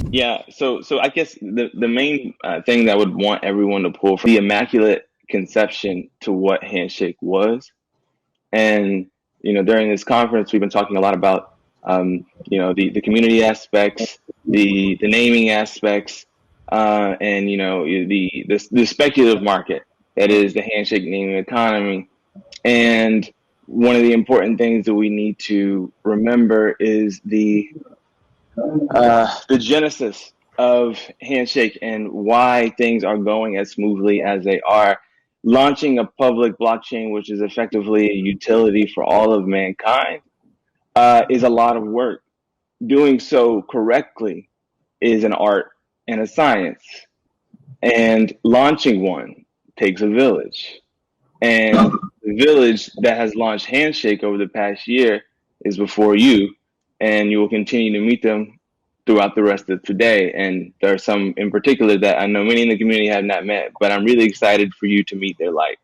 Yeah, so I guess the main thing that I would want everyone to pull from the immaculate conception to what Handshake was, and during this conference we've been talking a lot about the community aspects, the naming aspects, and the speculative market that is the handshake naming economy. And one of the important things that we need to remember is the genesis of Handshake and why things are going as smoothly as they are. Launching a public blockchain, which is effectively a utility for all of mankind, is a lot of work. Doing so correctly is an art and a science. And launching one takes a village. And the village that has launched Handshake over the past year is before you, and you will continue to meet them throughout the rest of today. And there are some in particular that I know many in the community have not met, but I'm really excited for you to meet their light.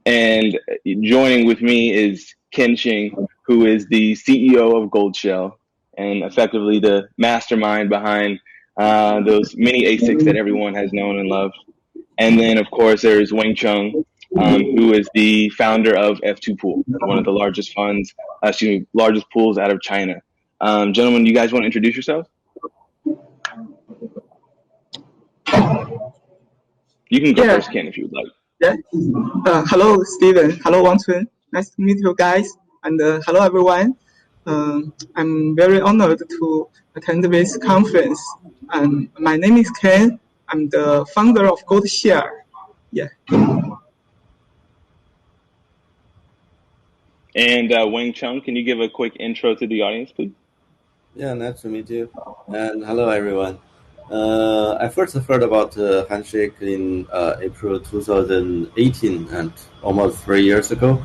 And joining with me is Ken Ching, who is the CEO of Goldshell and effectively the mastermind behind those many ASICs that everyone has known and loved. And then, of course, there's Wang, who is the founder of F2 Pool, one of the largest funds, largest pools out of China. Gentlemen, you guys want to introduce yourselves? You can go first, Ken, if you would like. Yeah. Hello, Steven. Hello, Wang Chun. Nice to meet you guys. And hello, everyone. I'm very honored to attend this conference. My name is Ken. I'm the founder of Goldshell. Yeah. And Wang Chung, can you give a quick intro to the audience, please? Yeah, nice to meet you. And hello, everyone. I first heard about Handshake in April 2018, and almost 3 years ago,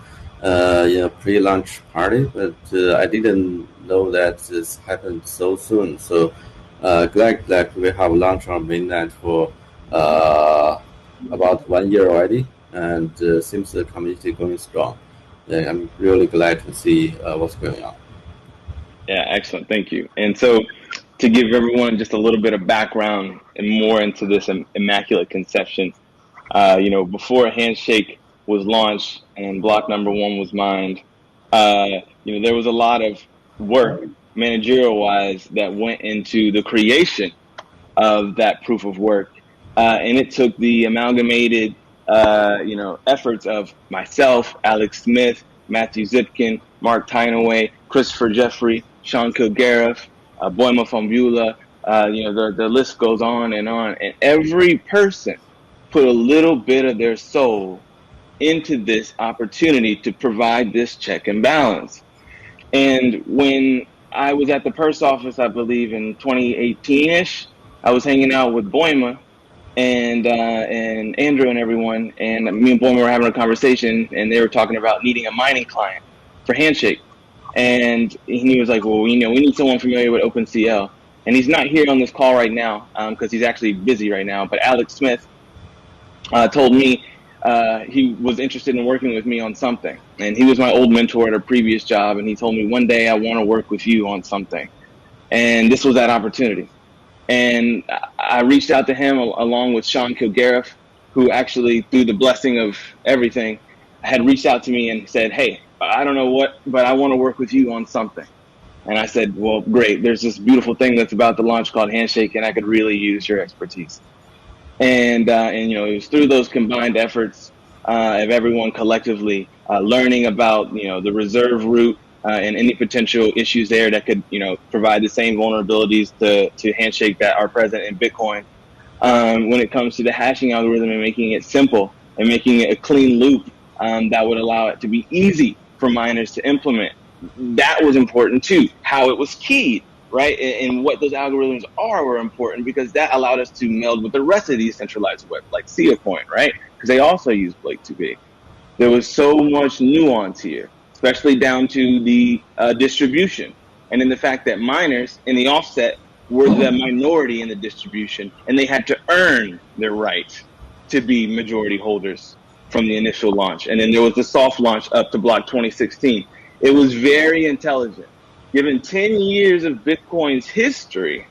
pre-launch party. But I didn't know that this happened so soon. So glad that we have launched our mainnet for about 1 year already, and seems the community going strong. Yeah, I'm really glad to see what's going on. Yeah, excellent. Thank you. And so to give everyone just a little bit of background and more into this immaculate conception, before Handshake was launched and block number one was mined, there was a lot of work managerial wise that went into the creation of that proof of work. And it took the amalgamated, efforts of myself, Alex Smith, Matthew Zipkin, Mark Tynaway, Christopher Jeffrey, Sean Kilgariff, Boima Fombula, the list goes on. And every person put a little bit of their soul into this opportunity to provide this check and balance. And when I was at the purse office, I believe in 2018-ish, I was hanging out with Boima and Andrew and everyone, and me and Boima were having a conversation, and they were talking about needing a mining client for Handshake. And he was like, well, we need someone familiar with OpenCL. And he's not here on this call right now because he's actually busy right now. But Alex Smith told me he was interested in working with me on something. And he was my old mentor at a previous job. And he told me, one day I want to work with you on something. And this was that opportunity. And I reached out to him along with Sean Kilgariff, who actually, through the blessing of everything, had reached out to me and said, hey, I don't know what, but I want to work with you on something. And I said, well, great. There's this beautiful thing that's about to launch called Handshake, and I could really use your expertise. And it was through those combined efforts of everyone collectively learning about, the reserve root and any potential issues there that could, provide the same vulnerabilities to Handshake that are present in Bitcoin. When it comes to the hashing algorithm and making it simple and making it a clean loop that would allow it to be easy for miners to implement. That was important too. How it was keyed, right? And what those algorithms were important because that allowed us to meld with the rest of the decentralized web, like Coin, right? Because they also use Blake 2B. There was so much nuance here, especially down to the distribution. And in the fact that miners in the offset were the minority in the distribution, and they had to earn their right to be majority holders from the initial launch. And then there was the soft launch up to block 2016. It was very intelligent. Given 10 years of Bitcoin's history,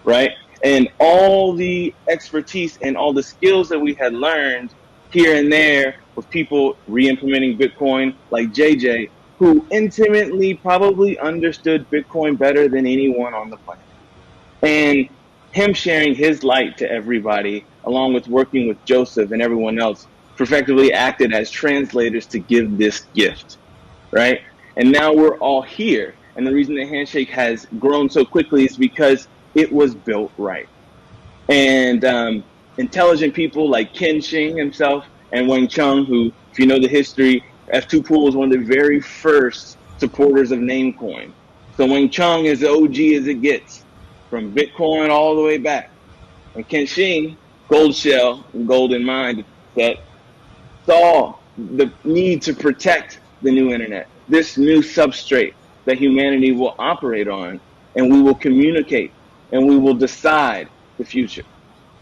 right, And all the expertise and all the skills that we had learned here and there with people re-implementing Bitcoin like JJ, who intimately probably understood Bitcoin better than anyone on the planet. And him sharing his light to everybody, along with working with Joseph and everyone else, effectively acted as translators to give this gift, right? And now we're all here. And the reason the handshake has grown so quickly is because it was built right. And intelligent people like Ken Shing himself and Wang who, if you know the history, F2 Pool is one of the very first supporters of Namecoin. So Wang is the OG as it gets, from Bitcoin all the way back. And Ken Shing, Goldshell, and Golden Mind, that saw the need to protect the new internet, this new substrate that humanity will operate on, and we will communicate, and we will decide the future.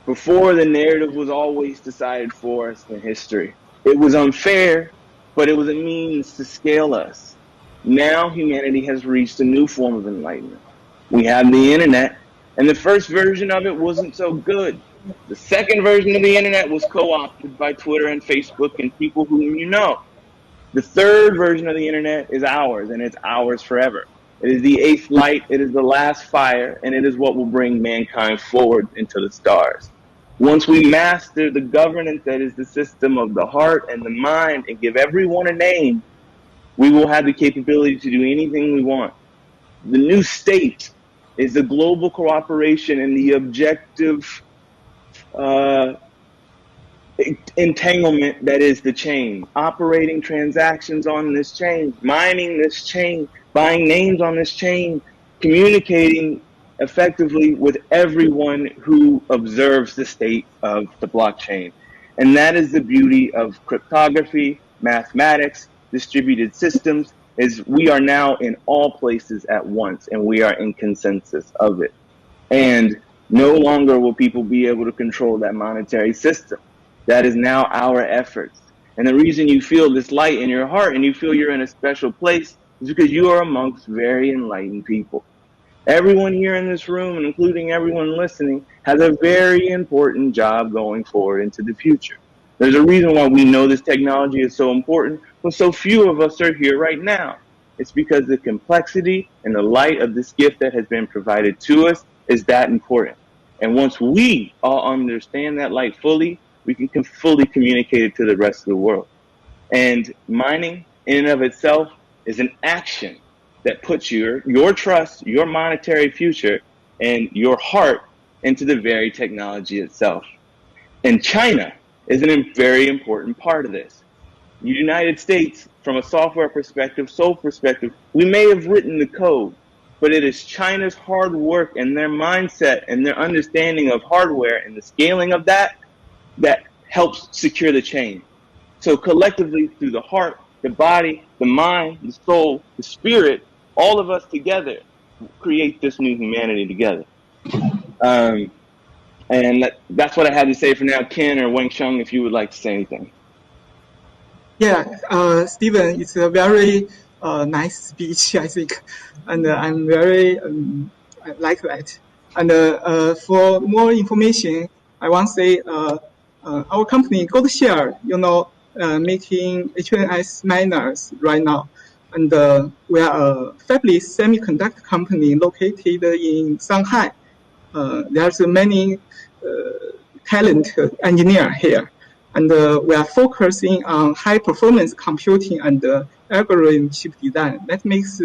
Before, the narrative was always decided for us in history. It was unfair, but it was a means to scale us. Now humanity has reached a new form of enlightenment. We have the internet, and the first version of it wasn't so good. The second version of the internet was co-opted by Twitter and Facebook and people whom you know. The third version of the internet is ours, and it's ours forever. It is the eighth light, it is the last fire, and it is what will bring mankind forward into the stars. Once we master the governance that is the system of the heart and the mind and give everyone a name, we will have the capability to do anything we want. The new state is the global cooperation and the objective entanglement that is the chain, operating transactions on this chain, mining this chain, buying names on this chain, communicating effectively with everyone who observes the state of the blockchain. And that is the beauty of cryptography, mathematics, distributed systems, is we are now in all places at once, and we are in consensus of it. And no longer will people be able to control that monetary system. That is now our efforts. And the reason you feel this light in your heart and you feel you're in a special place is because you are amongst very enlightened people. Everyone here in this room, and including everyone listening, has a very important job going forward into the future. There's a reason why we know this technology is so important, but so few of us are here right now. It's because the complexity and the light of this gift that has been provided to us is that important. And once we all understand that light fully, we can fully communicate it to the rest of the world. And mining in and of itself is an action that puts your trust, your monetary future, and your heart into the very technology itself. And China is a very important part of this. The United States, from a software perspective, soul perspective, we may have written the code, but it is China's hard work and their mindset and their understanding of hardware and the scaling of that helps secure the chain. So collectively, through the heart, the body, the mind, the soul, the spirit, all of us together create this new humanity together. And that's what I had to say for now. Ken or Wang Sheng, if you would like to say anything. Yeah, Stephen, it's a very nice speech, I think, and I'm very I like that. And for more information, I want to say our company Goldshell, making HNS miners right now, and we are a fabless semiconductor company located in Shanghai. There's many talented engineers here. And we are focusing on high-performance computing and algorithm chip design. That makes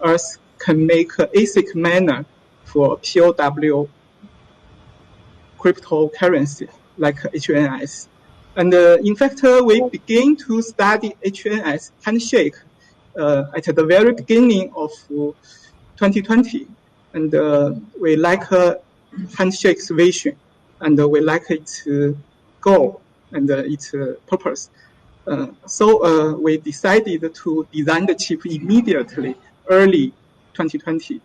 us can make ASIC miner for POW cryptocurrency like HNS. And in fact, we began to study HNS handshake at the very beginning of 2020. And we like handshake's vision, and we like its goal and its purpose. So we decided to design the chip immediately, early 2020.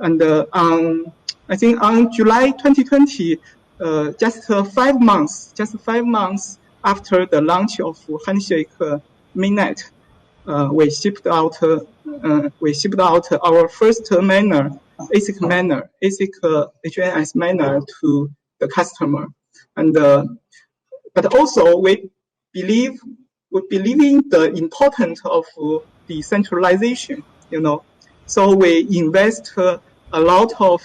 And I think on July 2020, just 5 months after the launch of Handshake mainnet, we shipped out our first miner ASIC manner, ASIC HNS manner to the customer. And but also we believe in the importance of decentralization, So we invest a lot of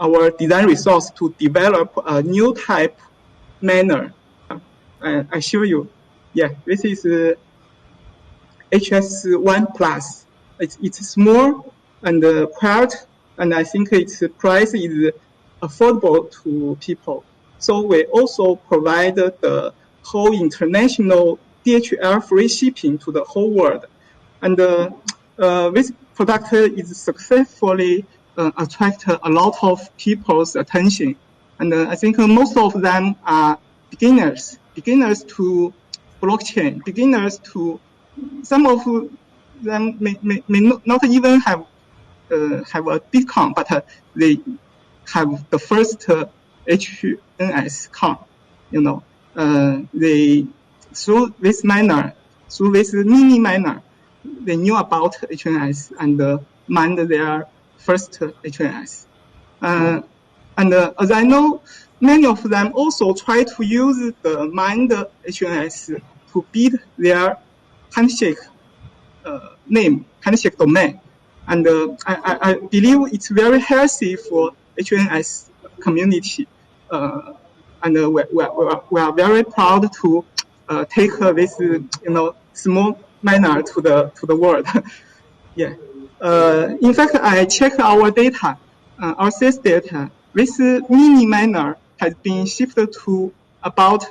our design resource to develop a new type manner. I show you. Yeah, this is HS1 Plus. It's small and quiet, and I think its price is affordable to people. So we also provide the whole international DHL free shipping to the whole world. And this product is successfully attract a lot of people's attention. And I think most of them are beginners to blockchain, some of them may not even have a Bitcoin, but they have the first HNS they through this mini miner, they knew about HNS and mined their first HNS. And as I know, many of them also try to use the mined HNS to build their handshake name, handshake domain. And I believe it's very healthy for HNS community. And we are very proud to take this small miner to the world. Yeah. In fact, I checked our data, our sales data. This mini miner has been shifted to about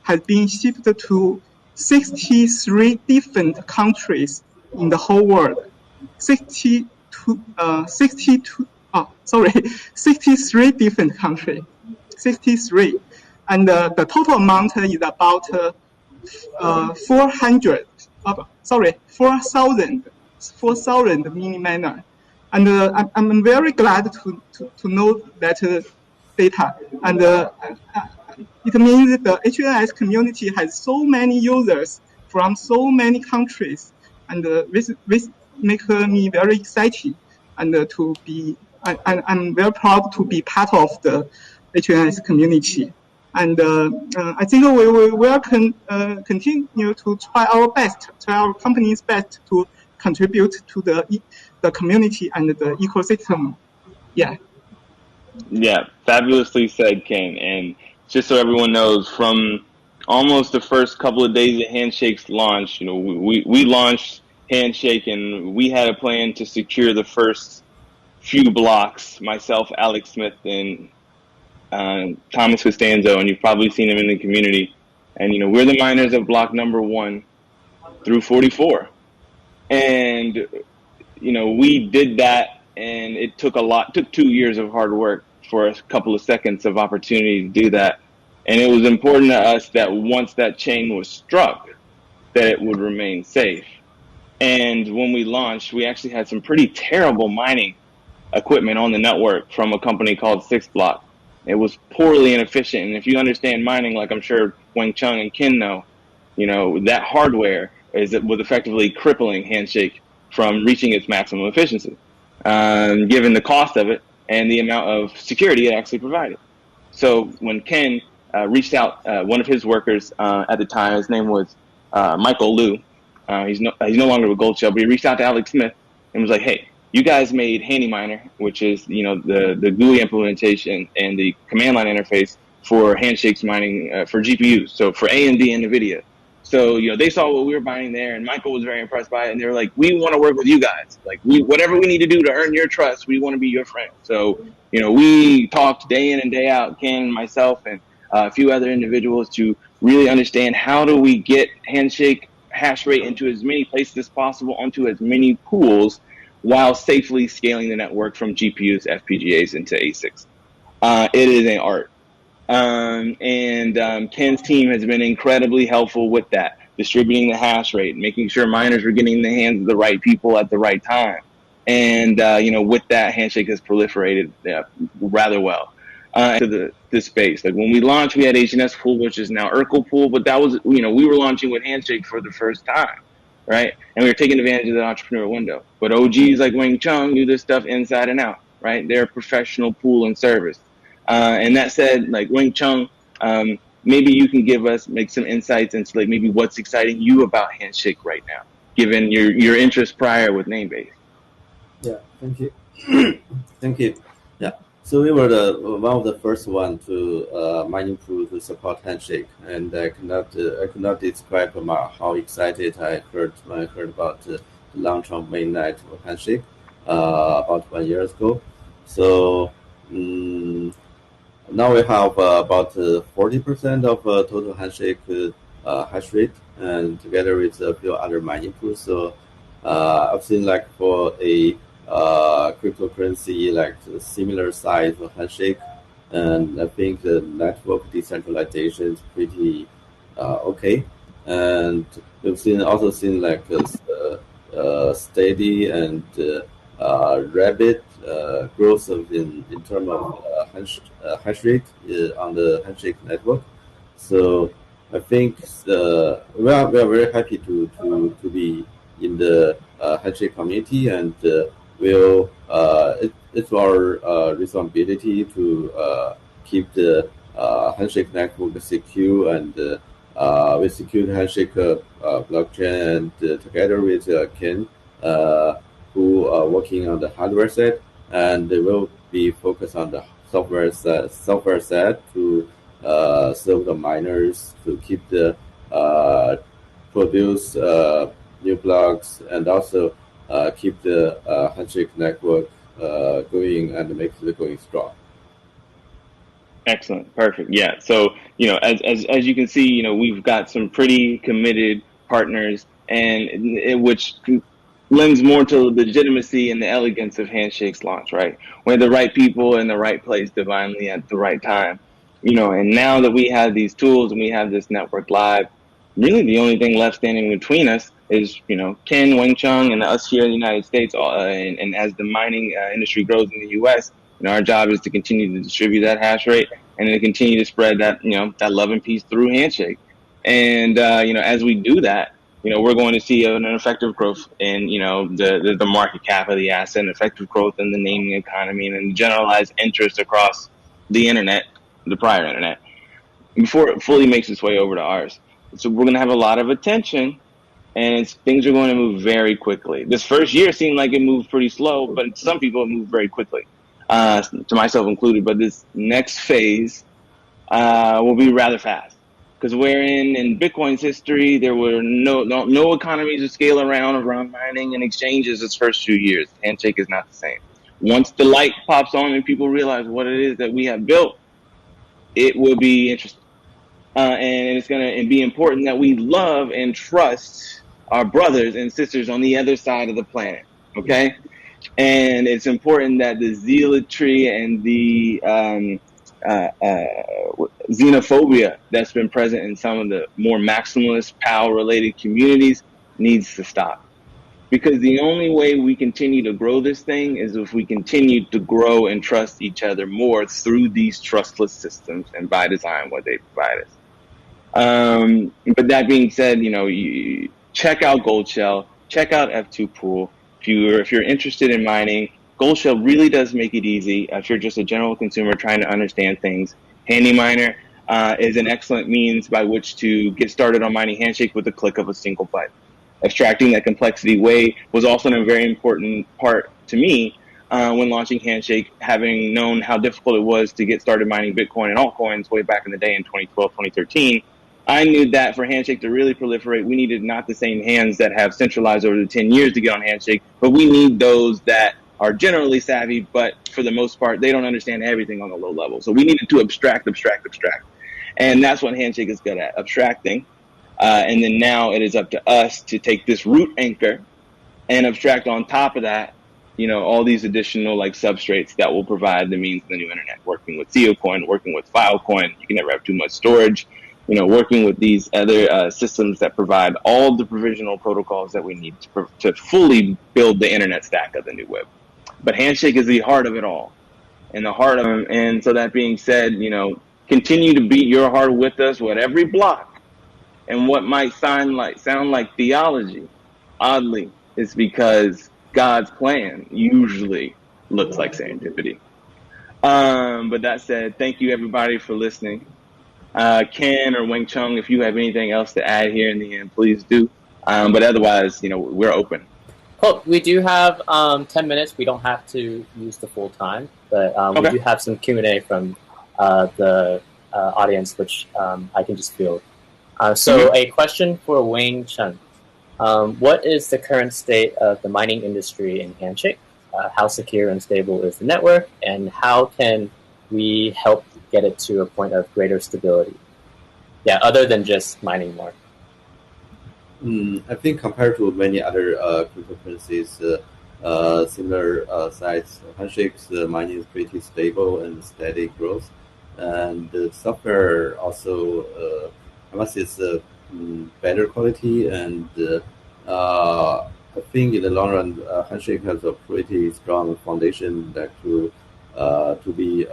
has been shifted to 63 different countries in the whole world. 63 different countries. 63. And the total amount is about 4,000 mini miner. And I'm very glad to know that data. And it means the HNS community has so many users from so many countries. And this makes me very excited. And I'm very proud to be part of the HNS community. And I think we will continue to try our company's best to contribute to the community and the ecosystem. Yeah. Yeah, fabulously said, Ken. And just so everyone knows, from almost the first couple of days of Handshake's launch, we launched Handshake and we had a plan to secure the first few blocks, myself, Alex Smith, and Thomas Costanzo, and you've probably seen him in the community. And, we're the miners of block number 1 through 44. And, we did that, and it took 2 years of hard work for a couple of seconds of opportunity to do that. And it was important to us that once that chain was struck, that it would remain safe. And when we launched, we actually had some pretty terrible mining equipment on the network from a company called Six Block. It was poorly and inefficient. And if you understand mining, like I'm sure Wang, Chun, and Ken know, that hardware was effectively crippling Handshake from reaching its maximum efficiency, given the cost of it and the amount of security it actually provided. So when Ken reached out, one of his workers at the time, his name was Michael Liu. He's no longer with Goldshell, but he reached out to Alex Smith and was like, "Hey, you guys made HandyMiner, which is the GUI implementation and the command line interface for Handshake's mining for GPUs, so for AMD and NVIDIA. So they saw what we were mining there, and Michael was very impressed by it, and they were like, we want to work with you guys. Like whatever we need to do to earn your trust, we want to be your friend. So we talked day in and day out, Ken, myself, and a few other individuals to really understand how do we get Handshake hash rate into as many places as possible, onto as many pools, while safely scaling the network from GPUs, FPGAs into ASICs. It is an art. Ken's team has been incredibly helpful with that, distributing the hash rate, making sure miners are getting in the hands of the right people at the right time. And, with that, Handshake has proliferated rather well to the space. Like when we launched, we had HNS Pool, which is now Urkel Pool, but that was, we were launching with Handshake for the first time. right? And we were taking advantage of the entrepreneur window. But OGs like Wang knew this stuff inside and out, right? They're a professional pool and service. And that said, like Wang maybe you can make some insights into like maybe what's exciting you about Handshake right now, given your interest prior with Namebase. Yeah, thank you. Thank you. Yeah, so we were one of the first one to mining pool to support Handshake, and I could not describe how excited I heard when I heard about the launch of mainnet of Handshake about 1 year ago. So now we have about 40% of total Handshake hash rate, and together with a few other mining pools. So I've seen like for a cryptocurrency like similar size of Handshake, and I think the network decentralization is pretty okay. And we've also seen like a steady and rapid growth in terms of hash rate on the Handshake network. So I think we are very happy to be in the Handshake community, and it's our responsibility to keep the Handshake network secure, and we secure the Handshake blockchain, and together with Ken, who are working on the hardware side, and they will be focused on the software side to serve the miners, to keep the produce new blocks, and also keep the Handshake network going and make it going strong. Excellent. Perfect. Yeah. So, as you can see, we've got some pretty committed partners, and which lends more to the legitimacy and the elegance of Handshake's launch, right? We're the right people in the right place divinely at the right time. And now that we have these tools and we have this network live, really the only thing left standing between us is, Ken, Wang Chung, and us here in the United States. And as the mining industry grows in the U.S., our job is to continue to distribute that hash rate and to continue to spread that, that love and peace through Handshake. And, as we do that, we're going to see an effective growth in, the market cap of the asset, and effective growth in the naming economy, and generalized interest across the internet, the prior internet, before it fully makes its way over to ours. So we're going to have a lot of attention, and things are going to move very quickly. This first year seemed like it moved pretty slow, but some people it moved very quickly, to myself included. But this next phase will be rather fast. Because wherein in Bitcoin's history, there were no economies of scale around mining and exchanges its first few years. Handshake is not the same. Once the light pops on and people realize what it is that we have built, it will be interesting. And it's going to be important that we love and trust our brothers and sisters on the other side of the planet, okay? And it's important that the zealotry and the xenophobia that's been present in some of the more maximalist, power-related communities needs to stop. Because the only way we continue to grow this thing is if we continue to grow and trust each other more through these trustless systems and by design what they provide us. But that being said, you check out Goldshell, check out F2 Pool. If you're interested in mining, Goldshell really does make it easy. If you're just a general consumer trying to understand things, Handy Miner is an excellent means by which to get started on mining Handshake with the click of a single button. Abstracting that complexity away was also a very important part to me when launching Handshake, having known how difficult it was to get started mining Bitcoin and altcoins way back in the day in 2012, 2013. I knew that for Handshake to really proliferate, we needed not the same hands that have centralized over the 10 years to get on Handshake, but we need those that are generally savvy, but for the most part, they don't understand everything on the low level. So we needed to abstract. And that's what Handshake is good at, abstracting. And then now it is up to us to take this root anchor and abstract on top of that, all these additional like substrates that will provide the means of the new internet, working with Theocoin, working with Filecoin. You can never have too much storage, working with these other systems that provide all the provisional protocols that we need to fully build the internet stack of the new web. But Handshake is the heart of it all, and the heart of them. And so that being said, continue to beat your heart with us with every block and what might sound like theology. oddly, is because God's plan usually looks like serendipity. But that said, thank you everybody for listening. Ken or Wang Chung, if you have anything else to add here in the end, please do. But otherwise, we're open. Cool. We do have 10 minutes. We don't have to use the full time, but we do have some Q&A from the audience, which I can just field. So a question for Wang Chun. What is the current state of the mining industry in Handshake? How secure and stable is the network? And how can we help get it to a point of greater stability? Yeah, other than just mining more. I think compared to many other cryptocurrencies, similar size, Handshake's mining is pretty stable and steady growth. And the software also, I must say, is better quality. And I think in the long run, Handshake has a pretty strong foundation that to be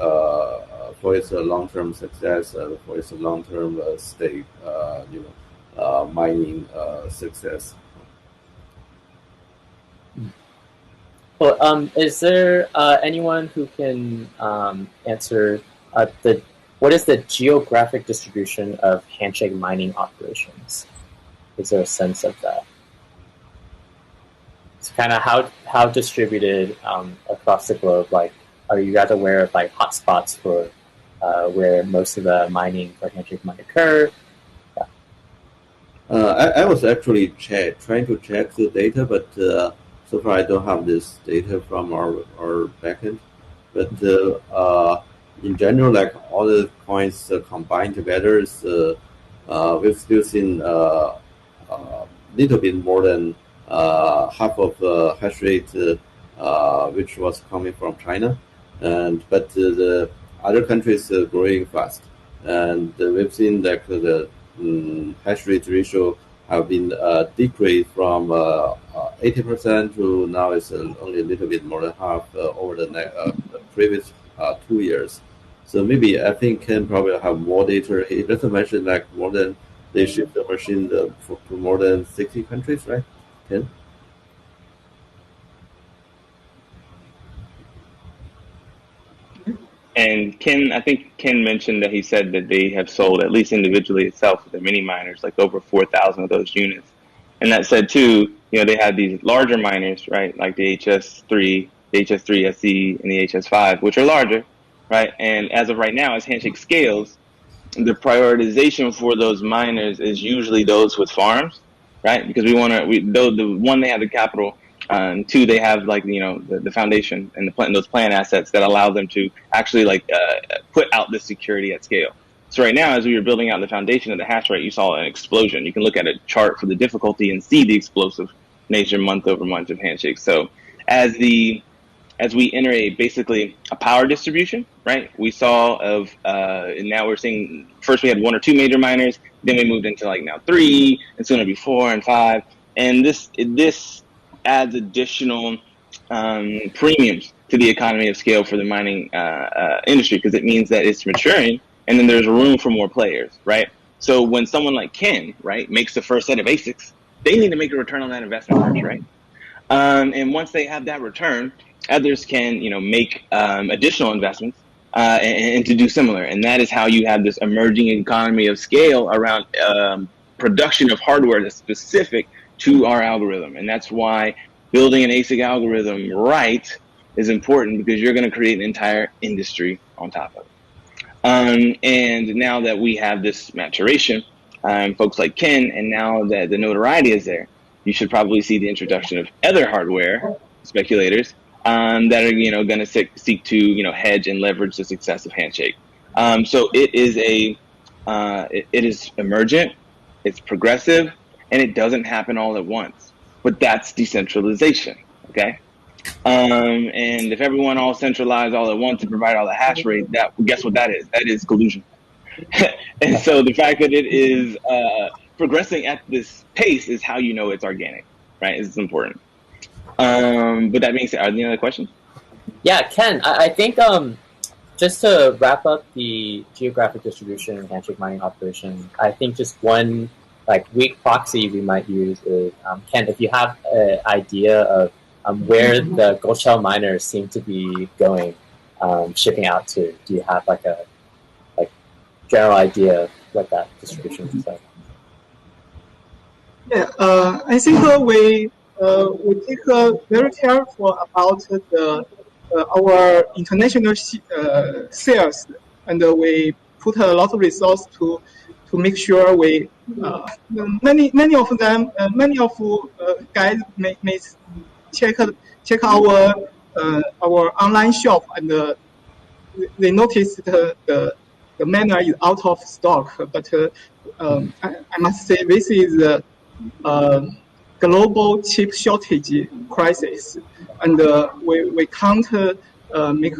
for its long-term success, for its long-term state, mining success. Well, is there anyone who can answer what is the geographic distribution of Handshake mining operations? Is there a sense of that? It's kind of how distributed across the globe. Like, are you guys aware of like hotspots for where most of the mining for Handshake might occur? I was actually trying to check the data, but so far I don't have this data from our backend. But in general, like all the coins combined together, we've still seen a little bit more than half of hash rate, which was coming from China, but the other countries are growing fast, and we've seen that the hash rate ratio have been decreased from 80% to now it's only a little bit more than half over the previous 2 years. So maybe I think Ken probably have more data. He doesn't mention like more than they ship the machine to more than 60 countries, right, Ken? And I think Ken mentioned that he said that they have sold, at least individually itself, the mini miners, like over 4,000 of those units. And that said too, they have these larger miners, right, like the HS3, the HS3 SE, and the HS5, which are larger, right? And as of right now, as Handshake scales, the prioritization for those miners is usually those with farms, right? Because the one, they have the capital. Two, they have like the foundation and those plan assets that allow them to actually put out the security at scale. So right now, as we were building out the foundation of the hash rate, you saw an explosion. You can look at a chart for the difficulty and see the explosive nature month over month of Handshake. So as we enter basically a power distribution, right? We saw and now we're seeing, first we had 1 or 2 major miners, then we moved into now 3, and soon it'll be 4 and 5. And this adds additional premiums to the economy of scale for the mining industry, because it means that it's maturing and then there's room for more players, right? So when someone like Ken, right, makes the first set of ASICs, they need to make a return on that investment first, right? And once they have that return, others can, make additional investments and to do similar. And that is how you have this emerging economy of scale around production of hardware that's specific to our algorithm. And that's why building an ASIC algorithm right is important, because you're going to create an entire industry on top of it. And now that we have this maturation, folks like Ken, and now that the notoriety is there, you should probably see the introduction of other hardware speculators that are going to seek to hedge and leverage the success of Handshake. So it is emergent, it's progressive, and it doesn't happen all at once. But that's decentralization, okay? And if everyone all centralized all at once to provide all the hash rate, guess what that is? That is collusion. And so the fact that it is progressing at this pace is how you know it's organic, right? It's important. But that being said, are there any other questions? Yeah, Ken, I think just to wrap up the geographic distribution and Handshake mining operation, I think just one like weak proxy we might use is, Ken, if you have an idea of where the Goldshell miners seem to be going, shipping out to, do you have like a general idea of what that distribution is like? Yeah, I think we take very careful about our international sales, and we put a lot of resources to make sure we many of them guys may check our online shop, and they notice the manner is out of stock, but I must say this is global chip shortage crisis, and we can't make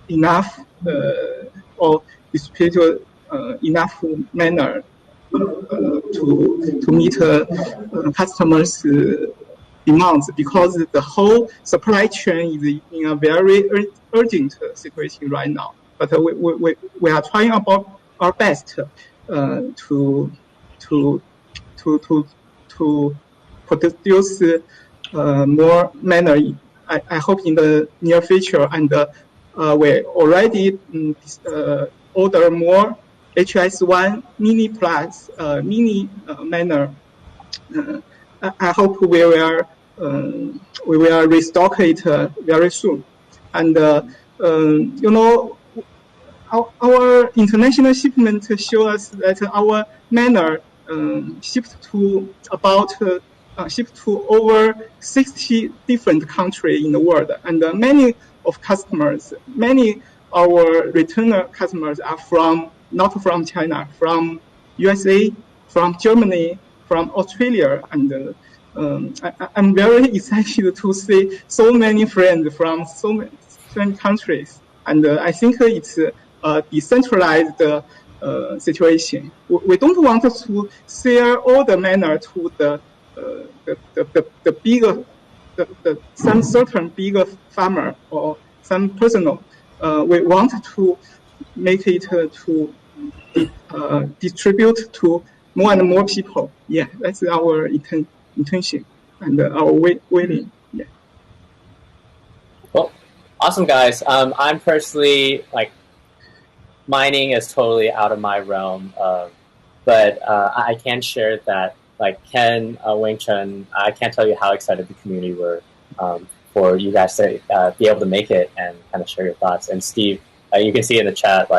enough or distribute enough manner to meet customers' demands, because the whole supply chain is in a very urgent situation right now. But we are trying our best to produce more manner. I hope in the near future, and we already order more HS1 Mini Plus mini manner. I hope we will restock it very soon. And you know, our international shipment show us that our manner shipped to over 60 different countries in the world, and many our returner customers are not from China, from USA, from Germany, from Australia, and I'm very excited to see so many friends from so many countries, and I think it's a decentralized situation. We don't want to share all the manner to the bigger, some certain bigger farmer or some personal. We want to make it to distribute to more and more people. Yeah, that's our intention and our willing. Yeah. Well, awesome, guys. I'm personally mining is totally out of my realm, but I can share that, like Ken, Wang, Chun, I can't tell you how excited the community were for you guys to be able to make it and kind of share your thoughts. And Steve, you can see in the chat,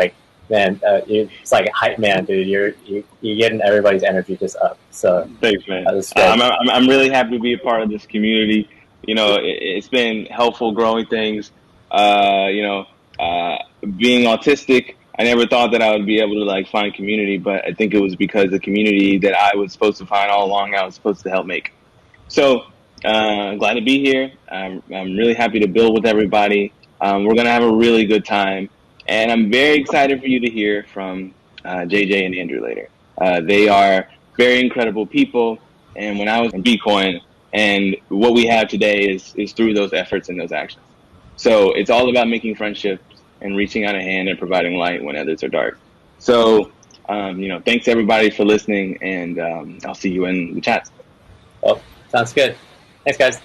man, it's like a hype man, dude. You're getting everybody's energy just up. So thanks, man. I'm really happy to be a part of this community. You know, it's been helpful growing things. Being autistic, I never thought that I would be able to find community, but I think it was because the community that I was supposed to find all along, I was supposed to help make. So I'm glad to be here. I'm really happy to build with everybody. We're gonna have a really good time, and I'm very excited for you to hear from JJ and Andrew later. They are very incredible people, and when I was in Bitcoin, and what we have today is through those efforts and those actions. So it's all about making friendships and reaching out a hand and providing light when others are dark. So, thanks everybody for listening, and I'll see you in the chats. Well, sounds good. Thanks, guys.